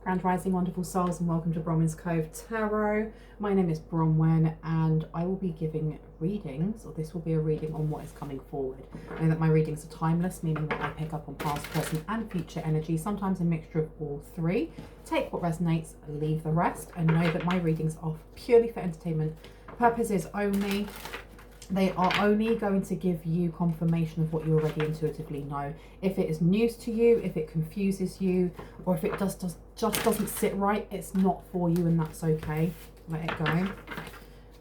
Grand Rising, wonderful souls, and welcome to Bronwen's Cove Tarot. My name is Bronwen, and I will be giving readings, or this will be a reading on what is coming forward. I know that my readings are timeless, meaning that I pick up on past, present, and future energy, sometimes a mixture of all three. Take what resonates, leave the rest, and know that my readings are purely for entertainment purposes only. They are only going to give you confirmation of what you already intuitively know. If it is news to you, if it confuses you, or if it just doesn't sit right, it's not for you, and that's okay. Let it go.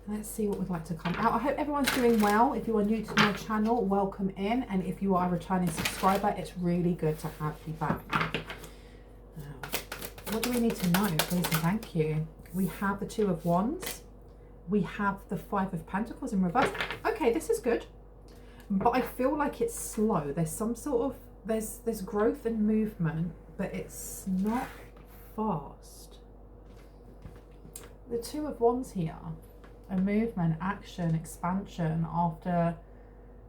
Let's see what would like to come out. I hope everyone's doing well. If you are new to my channel, welcome in. And if you are a returning subscriber, it's really good to have you back. What do we need to know? Please and thank you. We have the Two of Wands. We have the Five of Pentacles in reverse. Okay, this is good, but I feel like it's slow. There's some sort of, there's growth and movement, but it's not fast. The Two of Wands here, a movement, action, expansion after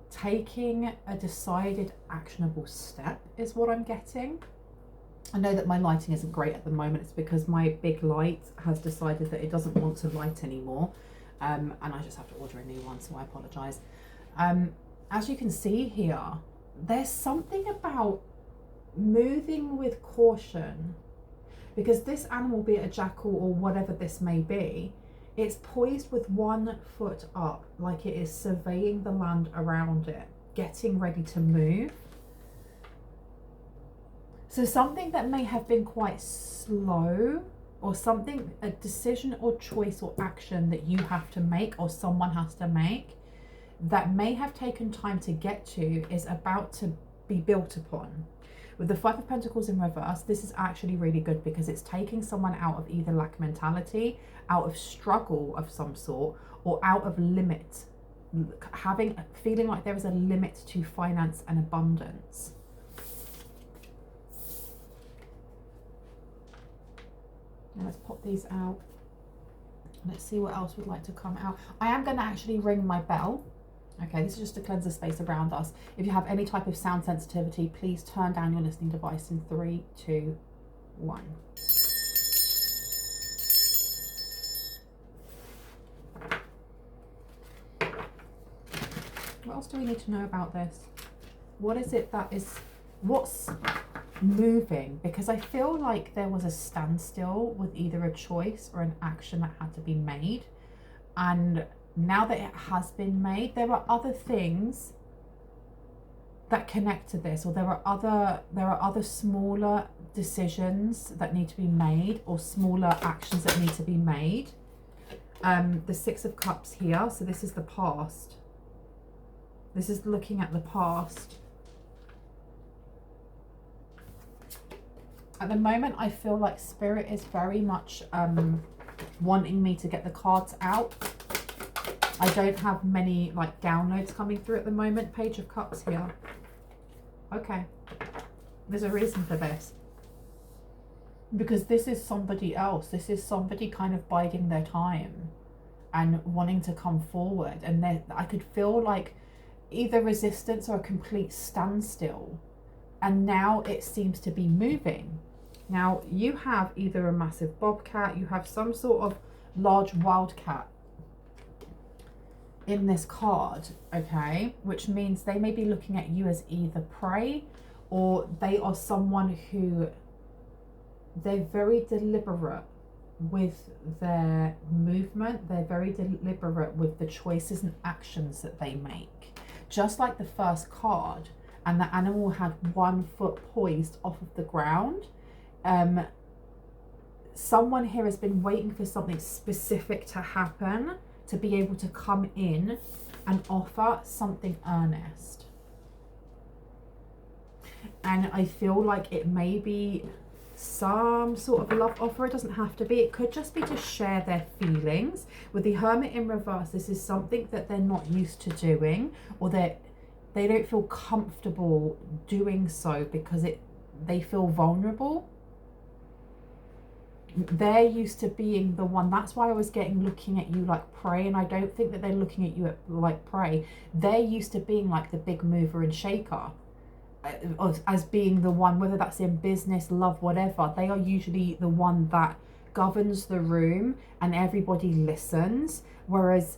taking a decided actionable step is what I'm getting. I know that my lighting isn't great at the moment. It's because my big light has decided that it doesn't want to light anymore. And I just have to order a new one, so I apologise. As you can see here, there's something about moving with caution, because this animal, be it a jackal or whatever this may be, it's poised with 1 foot up, like it is surveying the land around it, getting ready to move. So something that may have been quite slow, or something, a decision or choice or action that you have to make, or someone has to make, that may have taken time to get to, is about to be built upon. With the Five of Pentacles in reverse, this is actually really good, because it's taking someone out of either lack mentality, out of struggle of some sort, or out of limit, feeling like there is a limit to finance and abundance. Now let's pop these out. Let's see what else would like to come out. I am going to actually ring my bell. Okay, this is just to cleanse the space around us. If you have any type of sound sensitivity, please turn down your listening device in 3, 2, 1. What else do we need to know about this? What is it that is, what's moving? Because I feel like there was a standstill with either a choice or an action that had to be made, and now that it has been made, there are other things that connect to this, or there are other smaller decisions that need to be made, or smaller actions that need to be made. The Six of Cups here, so this is the past. This is looking at the past. At the moment, I feel like Spirit is very much wanting me to get the cards out. I don't have many like downloads coming through at the moment. Page of Cups here. Okay. There's a reason for this. Because this is somebody else. This is somebody kind of biding their time and wanting to come forward. And I could feel like either resistance or a complete standstill. And now it seems to be moving. Now, you have either a massive bobcat, you have some sort of large wildcat in this card, okay? Which means they may be looking at you as either prey, or they are someone who, they're very deliberate with their movement. They're very deliberate with the choices and actions that they make. Just like the first card, and the animal had 1 foot poised off of the ground. Someone here has been waiting for something specific to happen to be able to come in and offer something earnest. And I feel like it may be some sort of love offer. It doesn't have to be. It could just be to share their feelings. With the Hermit in reverse, this is something that they're not used to doing, or they don't feel comfortable doing so because they feel vulnerable. They're used to being the one. That's why I was looking at you like prey, and I don't think that they're looking at you like prey. They're used to being like the big mover and shaker. as being the one, whether that's in business, love, whatever, they are usually the one that governs the room and everybody listens. Whereas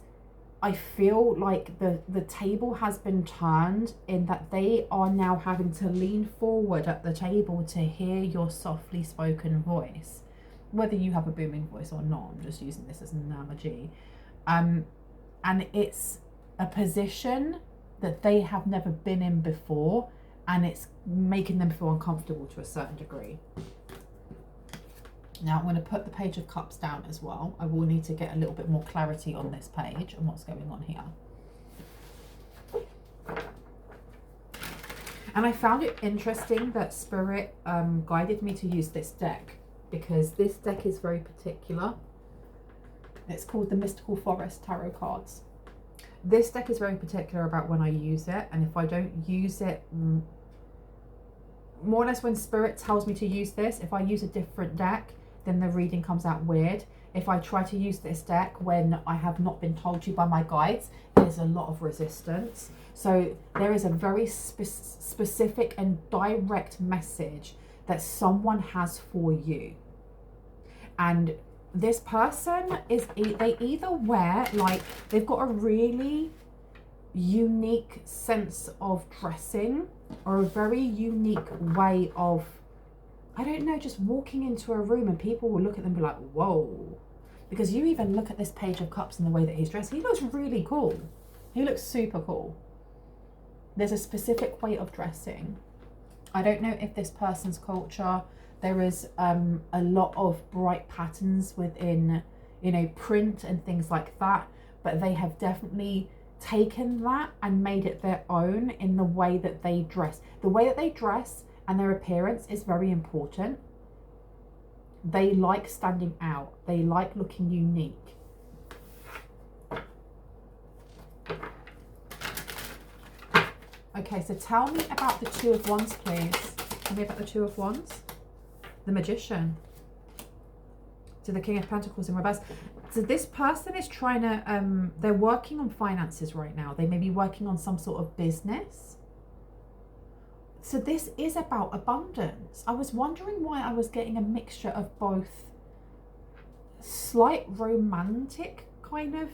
I feel like the table has been turned in that they are now having to lean forward at the table to hear your softly spoken voice. Whether you have a booming voice or not, I'm just using this as an analogy. And it's a position that they have never been in before, and it's making them feel uncomfortable to a certain degree. Now I'm going to put the Page of Cups down as well. I will need to get a little bit more clarity on this page and what's going on here. And I found it interesting that Spirit guided me to use this deck, because this deck is very particular. It's called the Mystical Forest Tarot Cards. This deck is very particular about when I use it, and if I don't use it, more or less when Spirit tells me to use this, if I use a different deck, then the reading comes out weird. If I try to use this deck when I have not been told to by my guides, there's a lot of resistance. So there is a very specific and direct message that someone has for you. And this person is, they either wear, like, they've got a really unique sense of dressing, or a very unique way of, I don't know, just walking into a room and people will look at them and be like, whoa. Because you even look at this Page of Cups and the way that he's dressed, he looks really cool. He looks super cool. There's a specific way of dressing. I don't know if this person's culture, there is a lot of bright patterns within, you know, print and things like that, but they have definitely taken that and made it their own in the way that they dress. The way that they dress and their appearance is very important. They like standing out. They like looking unique. Okay, so tell me about the Two of Wands, please. Tell me about the Two of Wands. The Magician. To the King of Pentacles in reverse. So this person is trying to, they're working on finances right now. They may be working on some sort of business. So this is about abundance. I was wondering why I was getting a mixture of both slight romantic kind of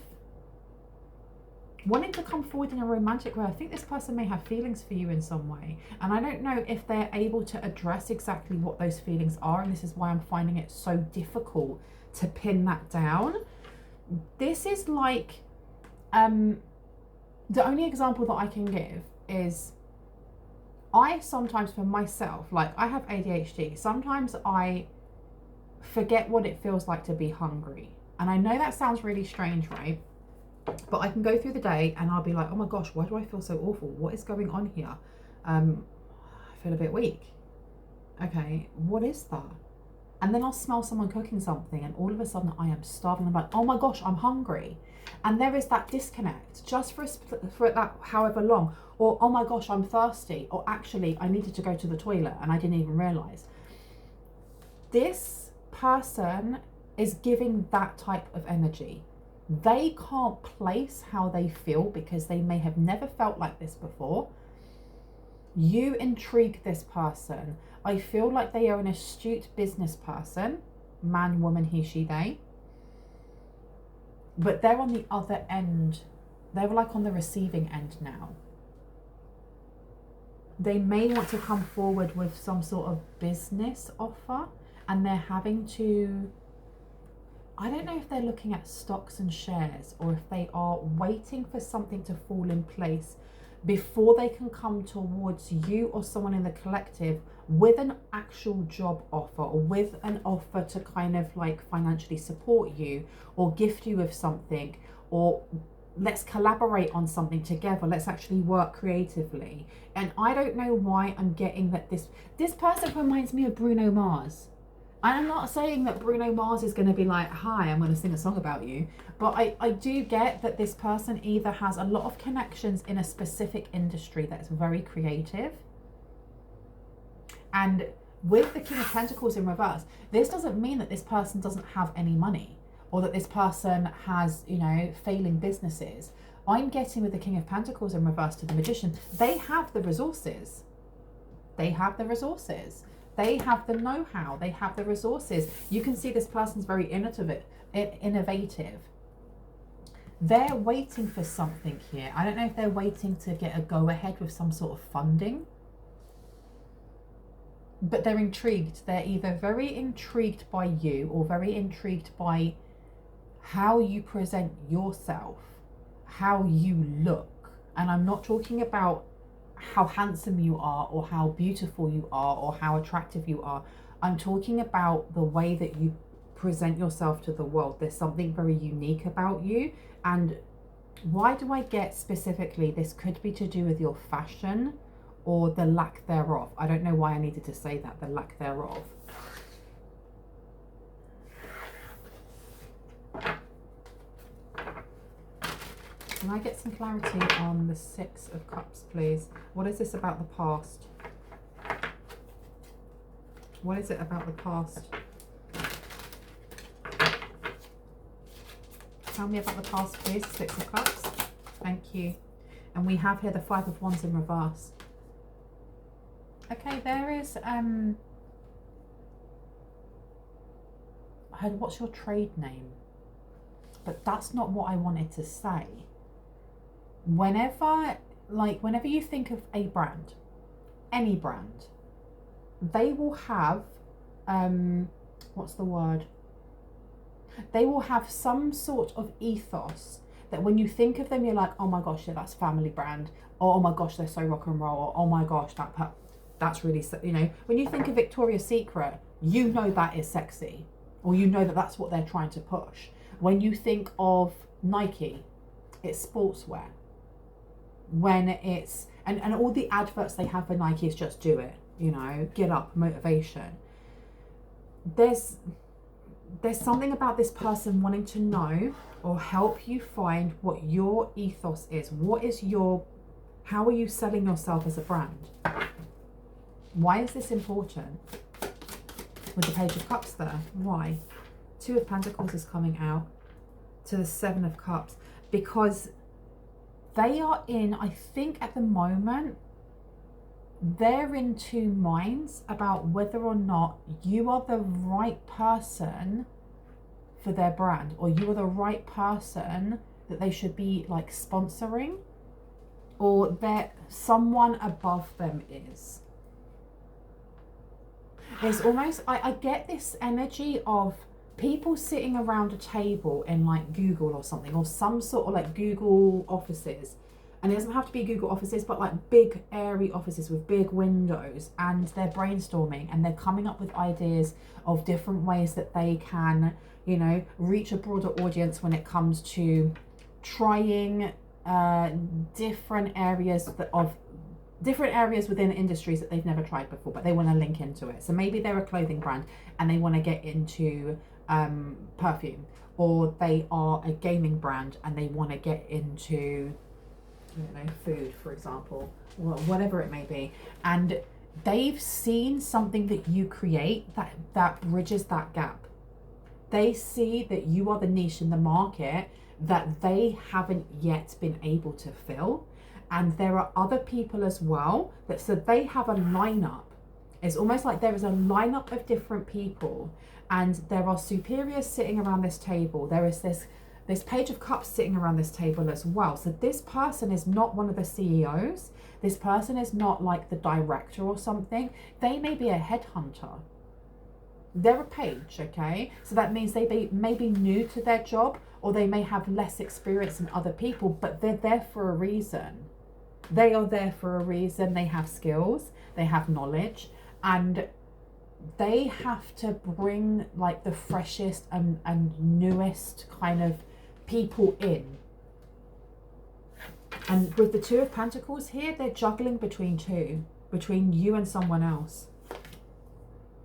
wanting to come forward in a romantic way. I think this person may have feelings for you in some way. And I don't know if they're able to address exactly what those feelings are. And this is why I'm finding it so difficult to pin that down. This is like, the only example that I can give is, I sometimes for myself, like I have ADHD, sometimes I forget what it feels like to be hungry. And I know that sounds really strange, right? But I can go through the day and I'll be like, oh my gosh, why do I feel so awful? What is going on here? I feel a bit weak. Okay, what is that? And then I'll smell someone cooking something and all of a sudden I am starving. I'm like, oh my gosh, I'm hungry. And there is that disconnect just for that however long. Or, oh my gosh, I'm thirsty. Or actually, I needed to go to the toilet and I didn't even realize. This person is giving that type of energy. They can't place how they feel because they may have never felt like this before. You intrigue this person. I feel like they are an astute business person. Man, woman, he, she, they. But they're on the other end. They're like on the receiving end now. They may want to come forward with some sort of business offer, and they're having to, I don't know if they're looking at stocks and shares or if they are waiting for something to fall in place before they can come towards you or someone in the collective with an actual job offer, or with an offer to kind of like financially support you or gift you with something, or let's collaborate on something together. Let's actually work creatively. And I don't know why I'm getting that this person reminds me of Bruno Mars. I'm not saying that Bruno Mars is going to be like, hi, I'm going to sing a song about you. But I do get that this person either has a lot of connections in a specific industry that is very creative. And with the King of Pentacles in reverse, this doesn't mean that this person doesn't have any money, or that this person has, you know, failing businesses. I'm getting with the King of Pentacles in reverse to the Magician, they have the resources. They have the resources. They have the know-how. They have the resources. You can see this person's very innovative. They're waiting for something here. I don't know if they're waiting to get a go-ahead with some sort of funding, but they're intrigued. They're either very intrigued by you or very intrigued by how you present yourself, how you look. And I'm not talking about how handsome you are or how beautiful you are or how attractive you are. I'm talking about the way that you present yourself to the world. There's something very unique about you. And why do I get specifically this could be to do with your fashion or the lack thereof? I don't know why I needed to say that, the lack thereof. Can I get some clarity on the Six of Cups, please? What is this about the past? What is it about the past? Tell me about the past, please. Six of Cups. Thank you. And we have here the Five of Wands in reverse. Okay, there is what's your trade name? But that's not what I wanted to say. Whenever you think of a brand, any brand, they will have what's the word? They will have some sort of ethos that when you think of them, you're like, oh my gosh, yeah, that's family brand. Or, oh my gosh, they're so rock and roll. Or, oh my gosh, that's really, you know, when you think of Victoria's Secret, you know that is sexy. Or you know that that's what they're trying to push. When you think of Nike, it's sportswear. When it's, and all the adverts they have for Nike is just do it, you know, get up, motivation. There's something about this person wanting to know or help you find what your ethos is. How are you selling yourself as a brand? Why is this important? With the Page of Cups there, why? Two of Pentacles is coming out to the Seven of Cups because they are in, I think at the moment, they're in two minds about whether or not you are the right person for their brand or you are the right person that they should be like sponsoring or that someone above them is. It's almost, I get this energy of people sitting around a table in like Google or something or some sort of like Google offices. And it doesn't have to be Google offices, but like big airy offices with big windows, and they're brainstorming and they're coming up with ideas of different ways that they can, you know, reach a broader audience when it comes to trying different areas within industries that they've never tried before, but they want to link into it. So maybe they're a clothing brand and they want to get into perfume, or they are a gaming brand and they want to get into, you know, food, for example, or whatever it may be, and they've seen something that you create that bridges that gap. They see that you are the niche in the market that they haven't yet been able to fill, and there are other people as well that, so they have a lineup. It's almost like there is a lineup of different people, and there are superiors sitting around this table. There is this Page of Cups sitting around this table as well. So this person is not one of the CEOs. This person is not like the director or something. They may be a headhunter. They're a page, okay? So that means they may be new to their job, or they may have less experience than other people, but they're there for a reason. They are there for a reason. They have skills, they have knowledge, and they have to bring like the freshest and newest kind of people in. And with the Two of Pentacles here, they're juggling between you and someone else.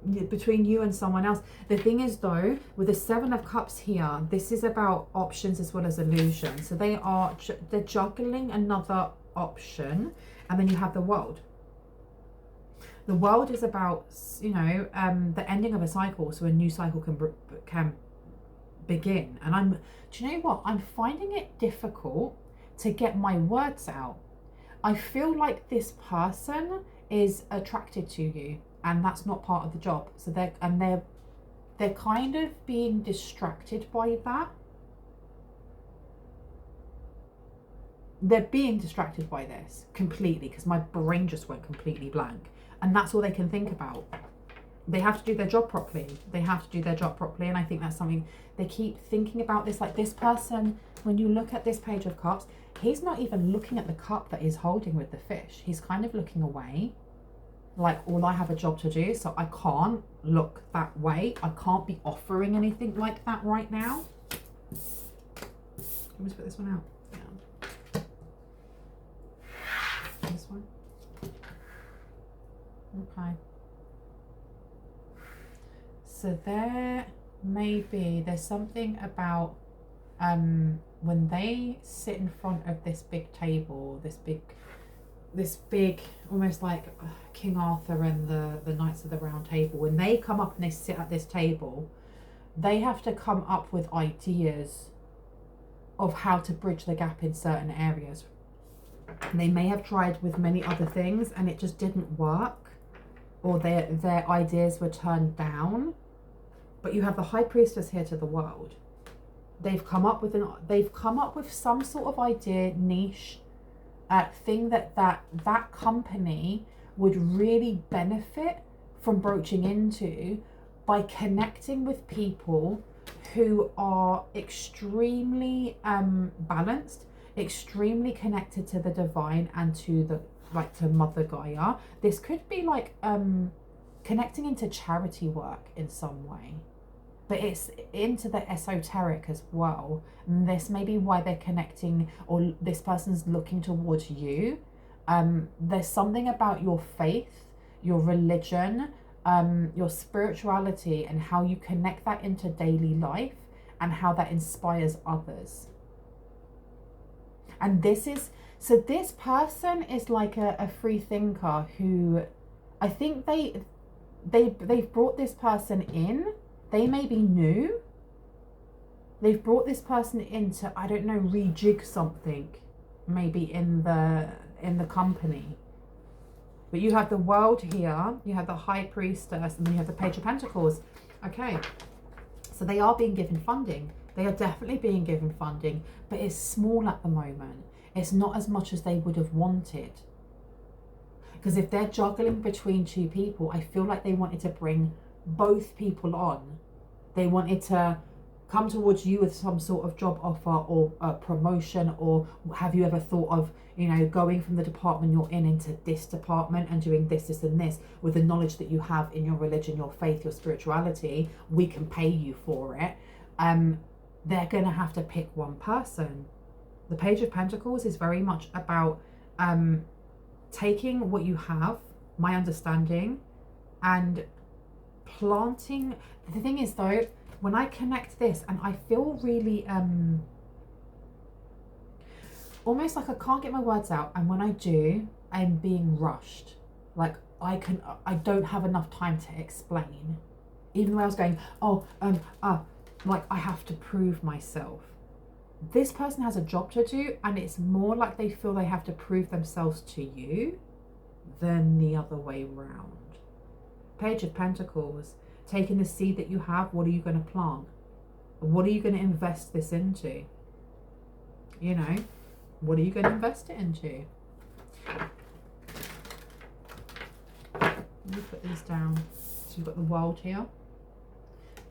Between you and someone else. The thing is though, with the Seven of Cups here, this is about options as well as illusion. So they're juggling another option, and then you have the World. The World is about, you know, the ending of a cycle, so a new cycle can begin. And do you know what? I'm finding it difficult to get my words out. I feel like this person is attracted to you, and that's not part of the job. So they're kind of being distracted by that. They're being distracted by this completely, because my brain just went completely blank, and that's all they can think about. They have to do their job properly. They have to do their job properly, and I think that's something they keep thinking about. This, like this person, when you look at this Page of Cups, he's not even looking at the cup that he's holding with the fish. He's kind of looking away, like, well, I have a job to do, so I can't look that way. I can't be offering anything like that right now. Let me just put this one out. Yeah. This one. Okay. So there's something about when they sit in front of this big table, this big almost like King Arthur and the Knights of the Round Table, when they come up and they sit at this table, they have to come up with ideas of how to bridge the gap in certain areas. And they may have tried with many other things and it just didn't work, or their ideas were turned down. But you have the High Priestess here to the world. They've come up with some sort of idea, niche, thing that company would really benefit from broaching into, by connecting with people who are extremely balanced, extremely connected to the divine and to to Mother Gaia. This could be like connecting into charity work in some way, but it's into the esoteric as well. And this may be why they're connecting, or this person's looking towards you. There's something about your faith, your religion, your spirituality, and how you connect that into daily life and how that inspires others. And this person is like a free thinker who, I think they've brought this person in. They may be new. They've brought this person in to, I don't know, rejig something, maybe in the company. But you have the World here, you have the High Priestess, and then you have the Page of Pentacles. Okay, so they are being given funding. They are definitely being given funding, but it's small at the moment. It's not as much as they would have wanted. Because if they're juggling between two people, I feel like they wanted to bring both people on. They wanted to come towards you with some sort of job offer or a promotion, or have you ever thought of, going from the department you're in into this department and doing this and this with the knowledge that you have in your religion, your faith, your spirituality, we can pay you for it. They're going to have to pick one person. The Page of Pentacles is very much about taking what you have, my understanding, and planting. The thing is though, when I connect this, and I feel really almost like I can't get my words out, and when I do, I'm being rushed. Like I don't have enough time to explain. Even though I was going, like I have to prove myself. This person has a job to do, and it's more like they feel they have to prove themselves to you than the other way round. Page of Pentacles, taking the seed that you have, what are you going to plant? What are you going to invest this into? What are you going to invest it into? Let me put these down. So you've got the World here.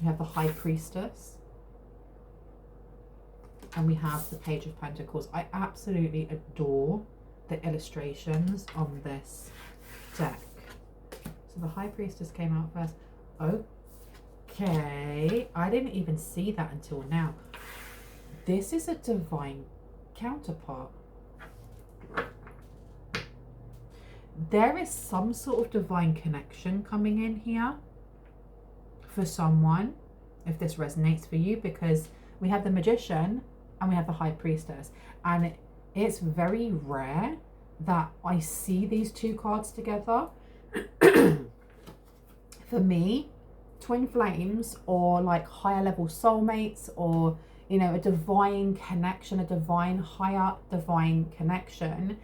You have the High Priestess. And we have the Page of Pentacles. I absolutely adore the illustrations on this deck. So the High Priestess came out first. Okay, I didn't even see that until now. This is a divine counterpart. There is some sort of divine connection coming in here for someone, if this resonates for you, because we have the Magician and we have the High Priestess, and it's very rare that I see these two cards together. For me, twin flames, or like higher level soulmates, or a divine connection, a divine higher divine connection,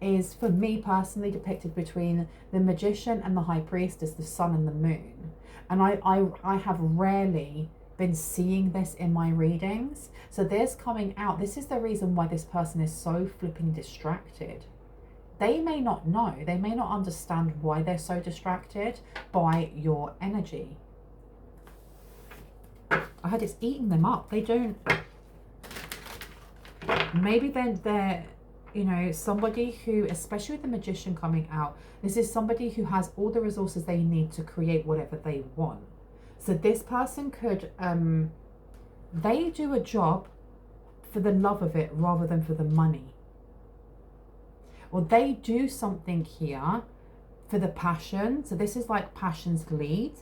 is, for me personally, depicted between the Magician and the High Priestess, the Sun and the Moon. And I have rarely been seeing this in my readings. So this coming out, this is the reason why this person is so flipping distracted. They may not know, they may not understand why they're so distracted by your energy. I heard it's eating them up. They don't, maybe they're you know, somebody who, especially with the Magician coming out, this is somebody who has all the resources they need to create whatever they want. So this person could, they do a job for the love of it rather than for the money. Or they do something here for the passion. So this is like passion's lead,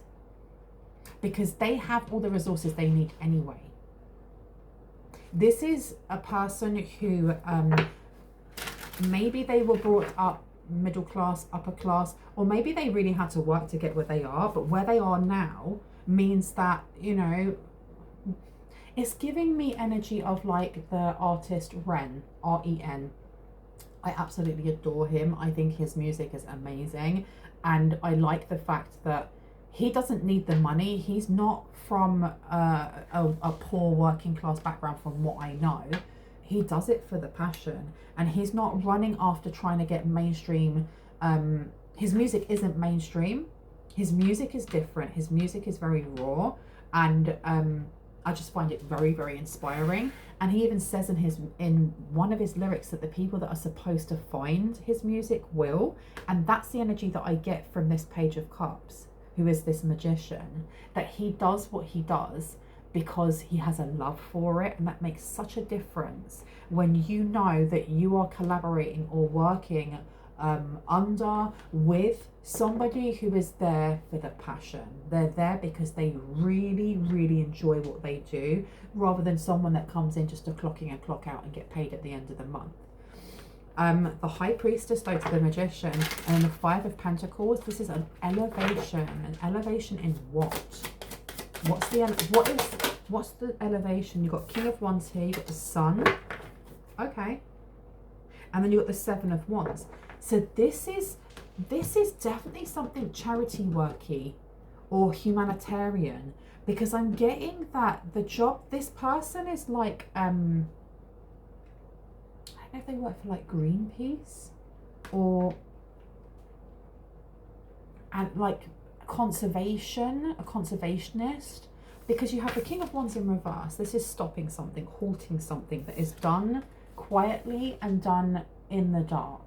because they have all the resources they need anyway. This is a person who, maybe they were brought up middle class, upper class, or maybe they really had to work to get where they are, but where they are now means that, you know, it's giving me energy of like the artist Ren, R-E-N. I absolutely adore him. I think his music is amazing, and I like the fact that he doesn't need the money. He's not from a poor working class background, from what I know. He does it for the passion, and he's not running after trying to get mainstream. His music isn't mainstream. His music is different. His music is very raw, and I just find it very, very inspiring. And he even says in one of his lyrics that the people that are supposed to find his music will, and that's the energy that I get from this Page of Cups, who is this Magician, that he does what he does because he has a love for it. And that makes such a difference when you know that you are collaborating or working with somebody who is there for the passion. They're there because they really, really enjoy what they do, rather than someone that comes in just to clock in and clock out and get paid at the end of the month. The High Priestess though to the Magician, and the Five of Pentacles, this is an elevation. An elevation in what? What's the elevation? You've got King of Wands here, you've got the Sun. Okay. And then you've got the Seven of Wands. So this is definitely something charity worky or humanitarian, because I'm getting that the job, this person is like, I don't know if they work for like Greenpeace or like conservation, a conservationist, because you have the King of Wands in reverse. This is stopping something, halting something that is done quietly and done in the dark.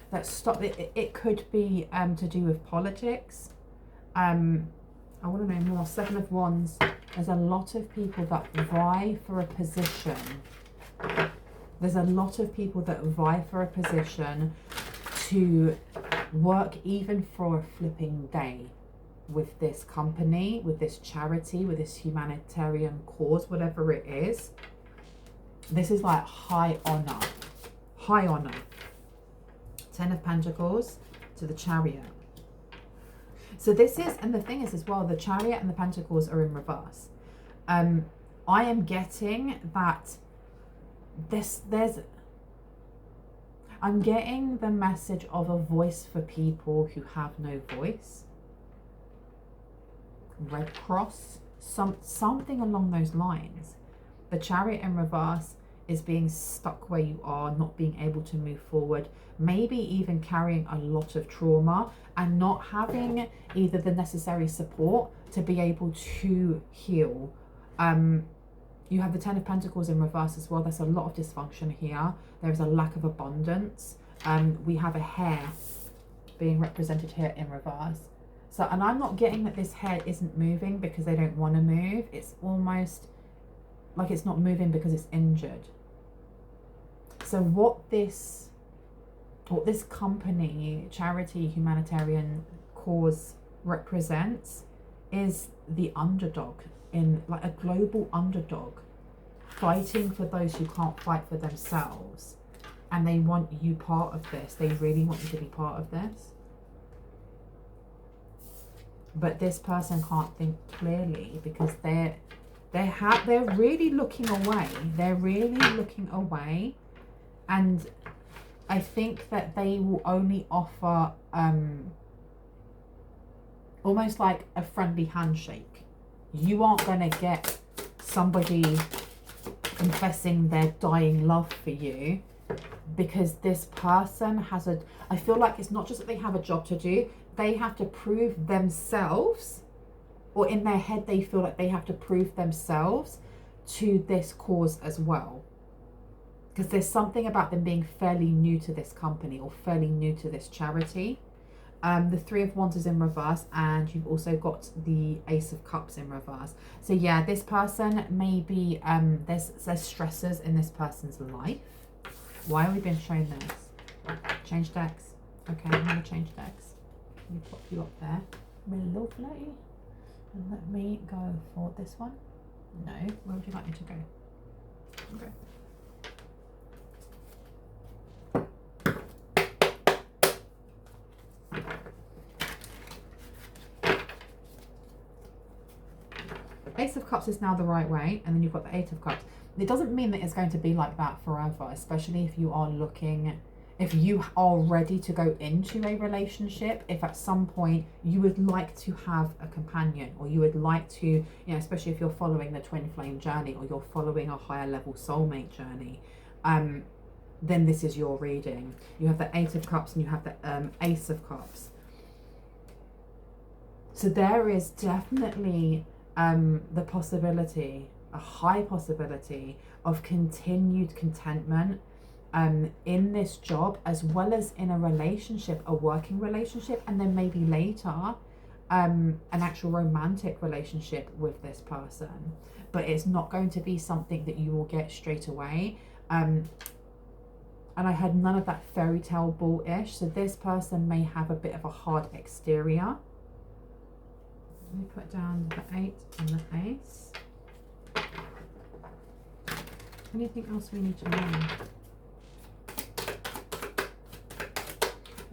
That stop it. It could be to do with politics. I want to know more. Seven of Wands. There's a lot of people that vie for a position. There's a lot of people that vie for a position to work even for a flipping day with this company, with this charity, with this humanitarian cause, whatever it is. This is like high honor. High honor. Ten of Pentacles to the Chariot. So this is, and the thing is as well, the Chariot and the Pentacles are in reverse. I am getting that I'm getting the message of a voice for people who have no voice. Red Cross, something along those lines. The Chariot in reverse is being stuck where you are, not being able to move forward, maybe even carrying a lot of trauma and not having either the necessary support to be able to heal. You have the Ten of Pentacles in reverse as well. There's a lot of dysfunction here. There's a lack of abundance. We have a hare being represented here in reverse. So, and I'm not getting that this hare isn't moving because they don't want to move. It's almost like it's not moving because it's injured. So what this company, charity, humanitarian cause represents is the underdog, in like a global underdog, fighting for those who can't fight for themselves. And they want you part of this. They really want you to be part of this. But this person can't think clearly because they're really looking away. They're really looking away. And I think that they will only offer almost like a friendly handshake. You aren't going to get somebody confessing their dying love for you, because this person has I feel like it's not just that they have a job to do, they have to prove themselves, or in their head they feel like they have to prove themselves to this cause as well. Because there's something about them being fairly new to this company or fairly new to this charity. The Three of Wands is in reverse, and you've also got the Ace of Cups in reverse. So yeah, this person may be, there's stressors in this person's life. Why have we been shown this? Change decks. Okay, I'm going to change decks. Let me pop you up there. Lovely. And let me go for this one. No, where would you like me to go? Okay. Ace of Cups is now the right way, and then you've got the Eight of Cups. It doesn't mean that it's going to be like that forever, especially if you are looking, if you are ready to go into a relationship, if at some point you would like to have a companion, or you would like to, you know, especially if you're following the twin flame journey, or you're following a higher level soulmate journey, then this is your reading. You have the Eight of Cups and you have the Ace of Cups. So there is definitely the possibility, a high possibility of continued contentment in this job, as well as in a relationship, a working relationship, and then maybe later an actual romantic relationship with this person. But it's not going to be something that you will get straight away. And I had none of that fairy tale bull-ish. So this person may have a bit of a hard exterior. Let me put down the 8 and the Ace. Anything else we need to know?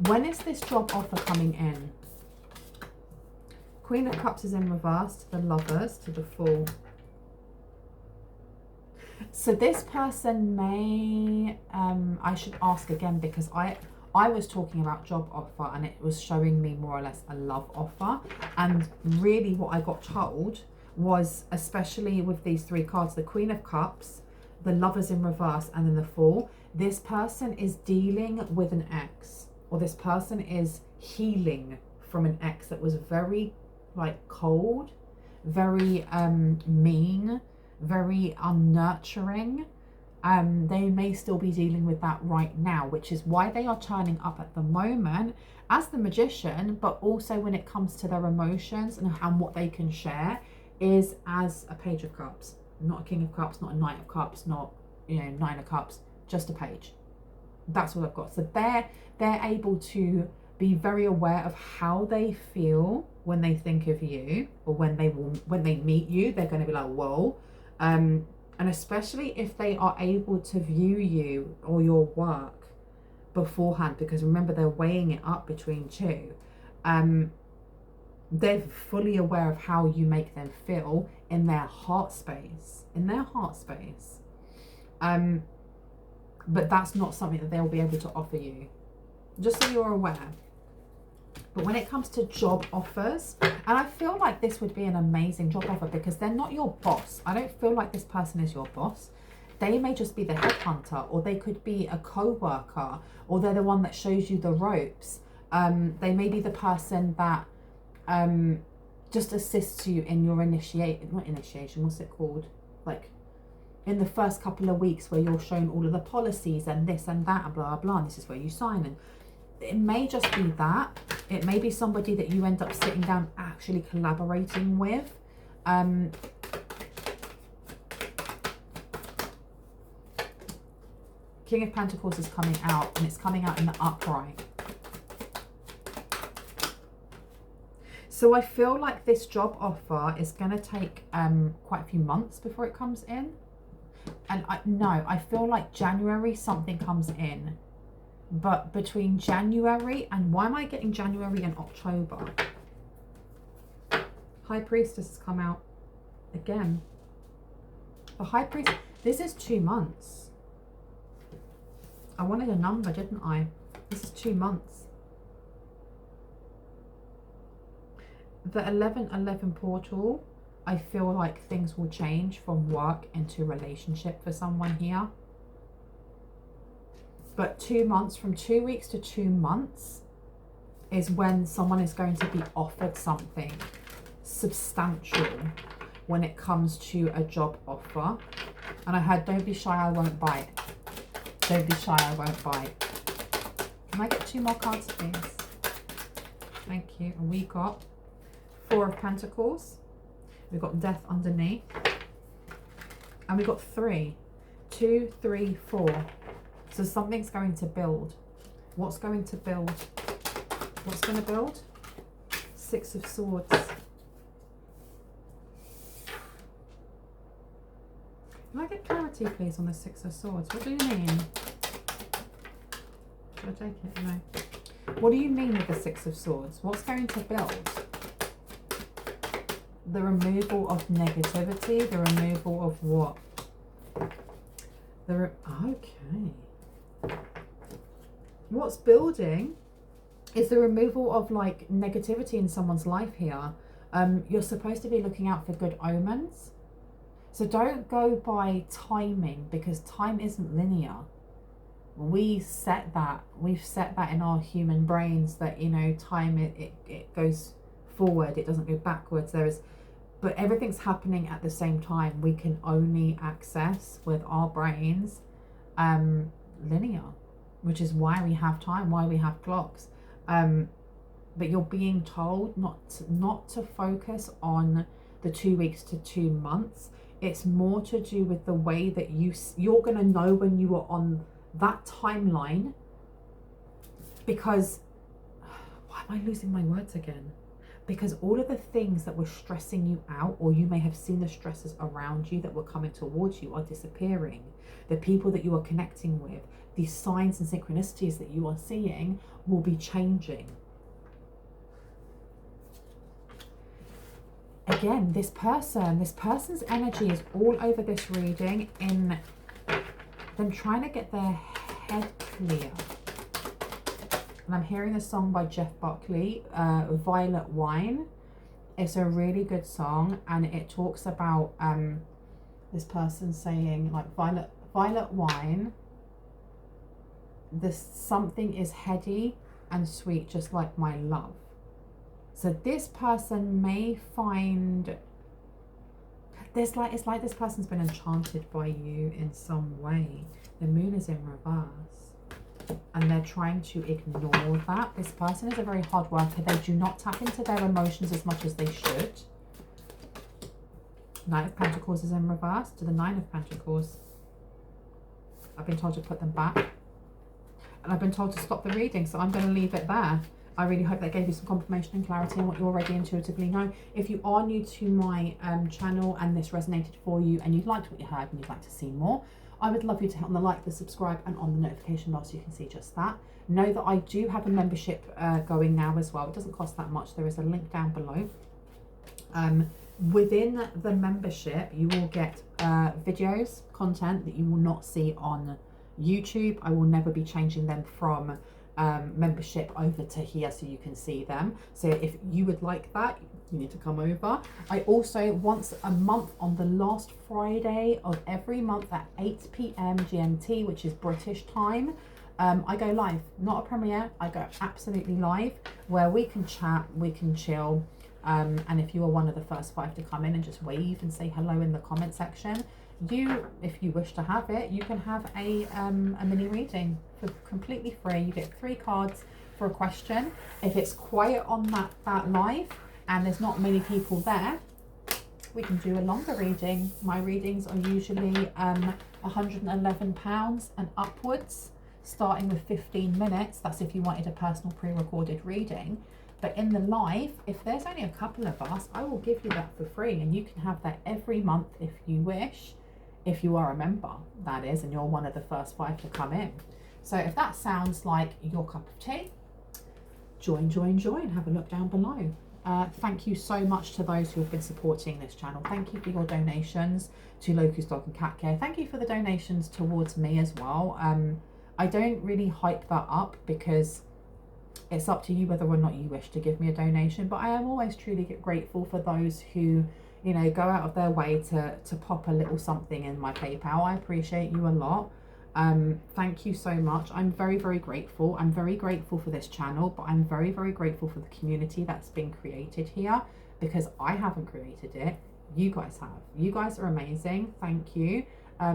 When is this job offer coming in? Queen of Cups is in reverse to the Lovers, to the Fool. So this person may, I should ask again, because I was talking about job offer and it was showing me more or less a love offer. And really what I got told was, especially with these three cards, the Queen of Cups, the Lovers in reverse, and then the Fool, this person is dealing with an ex, or this person is healing from an ex that was very like cold, very mean, very unnurturing. They may still be dealing with that right now, which is why they are turning up at the moment as the Magician, but also when it comes to their emotions and what they can share is as a Page of Cups, not a King of Cups, not a Knight of Cups, not, you know, Nine of Cups, just a Page. That's what I've got. So they're able to be very aware of how they feel when they think of you, or when they meet you, they're going to be like, whoa. And especially if they are able to view you or your work beforehand, because remember, they're weighing it up between two. They're fully aware of how you make them feel in their heart space, but that's not something that they'll be able to offer you, just so you're aware. But when it comes to job offers, and I feel like this would be an amazing job offer because they're not your boss. I don't feel like this person is your boss. They may just be the headhunter, or they could be a co-worker, or they're the one that shows you the ropes. They may be the person that just assists you in your not initiation, what's it called? Like in the first couple of weeks where you're shown all of the policies and this and that and blah, blah, and this is where you sign. And it may just be that. It may be somebody that you end up sitting down actually collaborating with. King of Pentacles is coming out, and it's coming out in the upright. So I feel like this job offer is going to take quite a few months before it comes in. And I feel like January something comes in. But between January and, why am I getting January and October? High Priestess has come out again. The High Priest, this is 2 months. I wanted a number, didn't I? This is 2 months. The 1111 portal, I feel like things will change from work into relationship for someone here. But 2 months, from 2 weeks to 2 months, is when someone is going to be offered something substantial when it comes to a job offer. And I heard, don't be shy, I won't bite. Don't be shy, I won't bite. Can I get 2 more cards, please? Thank you. And we got 4 of Pentacles. We've got Death underneath. And we got 3. 2, 3, 4. So something's going to build. What's going to build? What's going to build? 6 of Swords. Can I get clarity, please, on the 6 of Swords? What do you mean? Should I take it? No. What do you mean with the 6 of Swords? What's going to build? The removal of negativity. The removal of what? Okay. What's building is the removal of like negativity in someone's life here. You're supposed to be looking out for good omens. So don't go by timing, because time isn't linear. We've set that in our human brains that, you know, time it goes forward, it doesn't go backwards. But everything's happening at the same time. We can only access with our brains linear, which is why we have time, why we have clocks. But you're being told not to focus on the 2 weeks to 2 months. It's more to do with the way that you're going to know when you are on that timeline. Because, why am I losing my words again? Because all of the things that were stressing you out, or you may have seen the stresses around you that were coming towards you, are disappearing. The people that you are connecting with, these signs and synchronicities that you are seeing will be changing. Again, this person's energy is all over this reading in them trying to get their head clear. And I'm hearing a song by Jeff Buckley, Violet Wine. It's a really good song, and it talks about this person saying, like, Violet Wine, this something is heady and sweet, just like my love. So this person may find it's like this person's been enchanted by you in some way. The moon is in reverse, and they're trying to ignore that. This person is a very hard worker. They do not tap into their emotions as much as they should. Knight of Pentacles is in reverse to the 9 of Pentacles. I've been told to put them back, and I've been told to stop the reading, so I'm going to leave it there. I really hope that gave you some confirmation and clarity on what you already intuitively know. If you are new to my channel and this resonated for you and you liked what you heard and you'd like to see more, I would love you to hit on the like, the subscribe, and on the notification bell so you can see just that. Know that I do have a membership going now as well. It doesn't cost that much. There is a link down below. Within the membership, you will get videos, content that you will not see on YouTube. I will never be changing them from membership over to here so you can see them. So if you would like that, you need to come over. I also, once a month on the last Friday of every month at 8 p.m. GMT, which is British time, I go live. Not a premiere, I go absolutely live, where we can chat, we can chill, and if you are one of the first 5 to come in and just wave and say hello in the comment section, if you wish to have it, you can have a mini reading for completely free. You get 3 cards for a question. If it's quiet on that live and there's not many people there, we can do a longer reading. My readings are usually £111 and upwards, starting with 15 minutes. That's if you wanted a personal pre-recorded reading. But in the live, if there's only a couple of us, I will give you that for free, and you can have that every month if you wish. If you are a member, that is, and you're one of the first 5 to come in. So if that sounds like your cup of tea, join, have a look down below. Thank you so much to those who have been supporting this channel. Thank you for your donations to Locust Dog and Cat Care. Thank you for the donations towards me as well. I don't really hype that up because it's up to you whether or not you wish to give me a donation, but I am always truly grateful for those who, you know, go out of their way to pop a little something in my PayPal. I appreciate you a lot. Thank you so much. I'm very, very grateful. I'm very grateful for this channel, but I'm very, very grateful for the community that's been created here, because I haven't created it. You guys have. You guys are amazing. Thank you.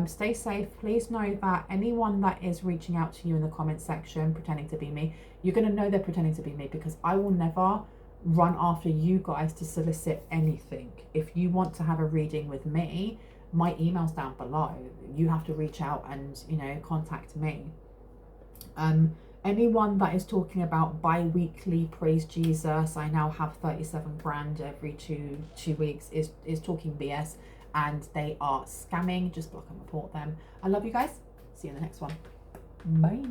Stay safe. Please know that anyone that is reaching out to you in the comment section pretending to be me, you're going to know they're pretending to be me, because I will never run after you guys to solicit anything. If you want to have a reading with me, my email's down below. You have to reach out and, you know, contact me. Anyone that is talking about bi-weekly praise Jesus, I now have 37 grand every two weeks, is talking BS, and they are scamming. Just block and report them. I love you guys. See you in the next one. Bye.